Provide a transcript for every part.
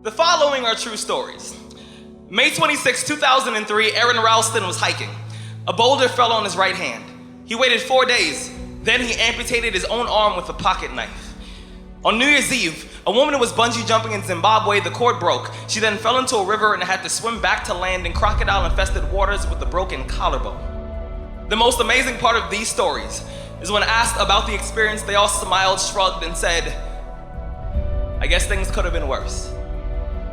The following are true stories. May 26, 2003, Aaron Ralston was hiking. A boulder fell on his right hand. He waited 4 days. Then he amputated his own arm with a pocket knife. On New Year's Eve, a woman was bungee jumping in Zimbabwe. The cord broke. She then fell into a river and had to swim back to land in crocodile-infested waters with a broken collarbone. The most amazing part of these stories is when asked about the experience, they all smiled, shrugged, and said, "I guess things could have been worse."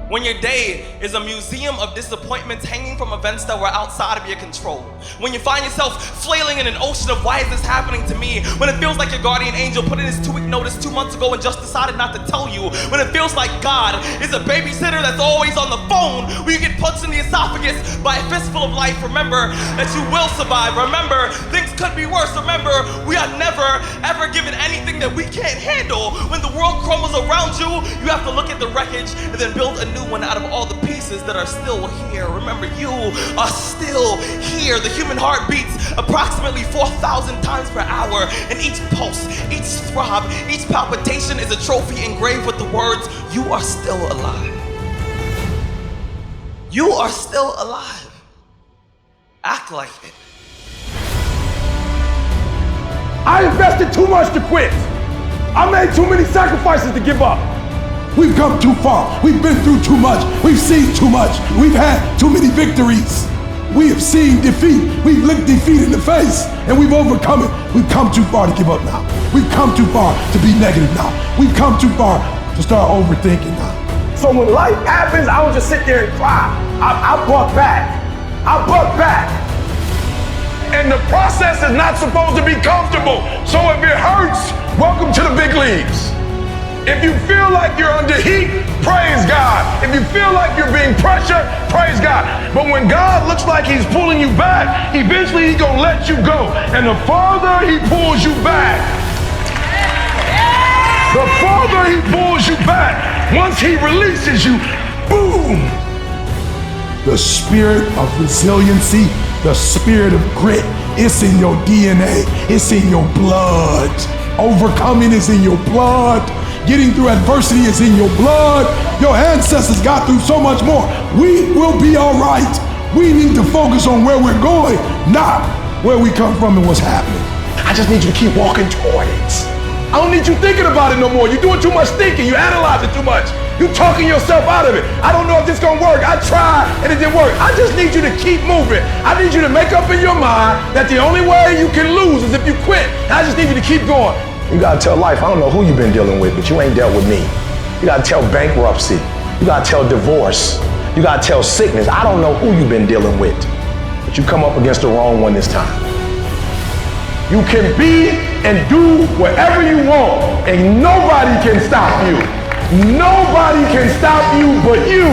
When your day is a museum of disappointments hanging from events that were outside of your control. When you find yourself flailing in an ocean of why is this happening to me? When it feels like your guardian angel put in his 2-week notice 2 months ago and just decided not to tell you. When it feels like God is a babysitter that's always on the phone. When you get punched in the esophagus by a fistful of life, remember that you will survive. Remember, things could be worse. Remember, we are never, ever given anything that we can't handle. When the world crumbles around you, you have to look at the wreckage and then build a new one out of all the pieces that are still here. Remember, you are still here. The human heart beats approximately 4,000 times per hour, and each pulse, each throb, each palpitation is a trophy engraved with the words, "You are still alive." You are still alive. Act like it. I invested too much to quit. I made too many sacrifices to give up. We've come too far. We've been through too much. We've seen too much. We've had too many victories. We have seen defeat. We've looked defeat in the face and we've overcome it. We've come too far to give up now. We've come too far to be negative now. We've come too far to start overthinking now. So when life happens, I don't just sit there and cry. I buck back. I buck back. And the process is not supposed to be comfortable. So if it hurts, welcome to the big leagues. If you feel like you're under heat, praise God. If you feel like you're being pressured, praise God. But when God looks like he's pulling you back, eventually he's gonna let you go. And the farther he pulls you back, the farther he pulls you back, once he releases you, boom. The spirit of resiliency, the spirit of grit, it's in your DNA, it's in your blood. Overcoming is in your blood. Getting through adversity is in your blood. Your ancestors got through so much more. We will be all right. We need to focus on where we're going, not where we come from and what's happening. I just need you to keep walking toward it. I don't need you thinking about it no more. You're doing too much thinking. You analyze it too much. You're talking yourself out of it. I don't know if this is gonna work. I tried and it didn't work. I just need you to keep moving. I need you to make up in your mind that the only way you can lose is if you quit. And I just need you to keep going. You gotta tell life, I don't know who you've been dealing with, but you ain't dealt with me. You gotta tell bankruptcy. You gotta tell divorce. You gotta tell sickness. I don't know who you've been dealing with, but you come up against the wrong one this time. You can be and do whatever you want, and nobody can stop you. Nobody can stop you but you.